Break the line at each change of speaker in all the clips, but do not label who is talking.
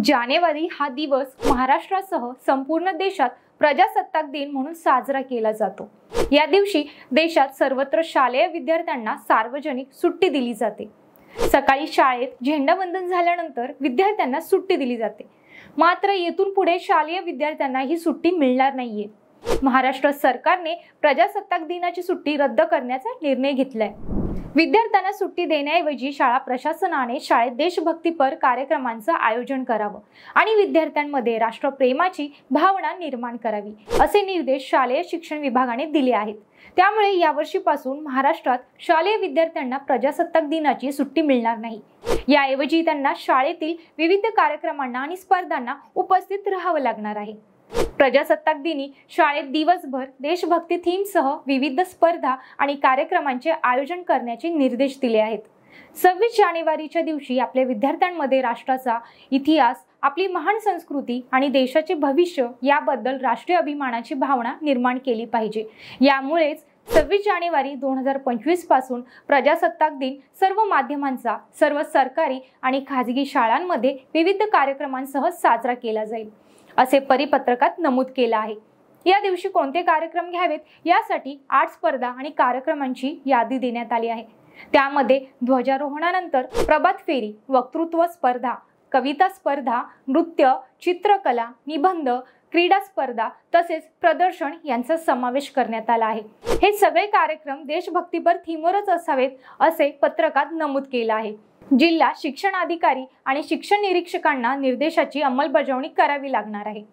जानेवारी हा दिवस महाराष्ट्रासह संपूर्ण देशात प्रजासत्ताक दिन म्हणून साजरा केला जातो। या दिवशी देशात सर्वत्र शालेय विद्यार्थ्यांना सार्वजनिक सुट्टी दिली जाते। सकाळी शाळेत झेंडावंदन झाल्यानंतर विद्यार्थ्यांना सुट्टी दिली जाते। मात्र येथून पुढे शालेय विद्यार्थ्यांना ही सुट्टी मिळणार नाहीये। महाराष्ट्र सरकारने प्रजासत्ताक दिनाची सुट्टी रद्द करण्याचा निर्णय घेतलाय। विद्यार्थ्यांना सुट्टी देण्याऐवजी शाळा प्रशासनाने शाळेत देशभक्तीपर कार्यक्रमांचं आयोजन करावं आणि विद्यार्थ्यांमध्ये राष्ट्रप्रेमाची भावना निर्माण करावी असे निर्देश शालेय शिक्षण विभागाने दिले आहेत। त्यामुळे यावर्षीपासून महाराष्ट्रात शालेय विद्यार्थ्यांना प्रजासत्ताक दिनाची सुट्टी मिळणार नाही। याऐवजी त्यांना शाळेतील विविध कार्यक्रमांना आणि स्पर्धांना उपस्थित राहावं लागणार आहे। प्रजासत्ताक दिनी शाळेत दिवसभर देशभक्ती थीमसह विविध स्पर्धा आणि कार्यक्रमांचे आयोजन करण्याचे निर्देश दिले आहेत। 26 जानेवारीच्या दिवशी आपल्या विद्यार्थ्यांमध्ये राष्ट्राचा इतिहास, आपली महान संस्कृती आणि देशाचे भविष्य याबद्दल राष्ट्रीय अभिमानाची भावना निर्माण केली पाहिजे। यामुळेच 26 जानेवारी 2025 पासून प्रजासत्ताक दिन सर्व माध्यमांचा, सर्व सरकारी आणि खाजगी शाळांमध्ये विविध कार्यक्रमांसह साजरा केला जाईल असे परिपत्रकात नमूद केलं आहे। या दिवशी कोणते कार्यक्रम घ्यावेत यासाठी 8 स्पर्धा आणि कार्यक्रमांची यादी देण्यात आली आहे। त्यामध्ये ध्वजारोहणानंतर प्रभात फेरी, वक्तृत्व स्पर्धा, कविता स्पर्धा, नृत्य, चित्रकला, निबंध, क्रीडा स्पर्धा तसेच प्रदर्शन यांचा समावेश करण्यात आला आहे। हे सगळे कार्यक्रम देशभक्तीपर थीमवरच असावेत असे पत्रकात नमूद केलं आहे। जिल्हा शिक्षण अधिकारी आणि शिक्षण निरीक्षकांना निर्देशाची अंमलबजावणी करावी लागणार आहे।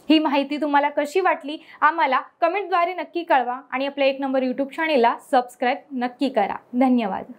ही माहिती तुम्हाला कशी वाटली आम्हाला कमेंटद्वारे नक्की कळवा आणि आपल्या एक नंबर YouTube चॅनेलला सबस्क्राइब नक्की करा। धन्यवाद।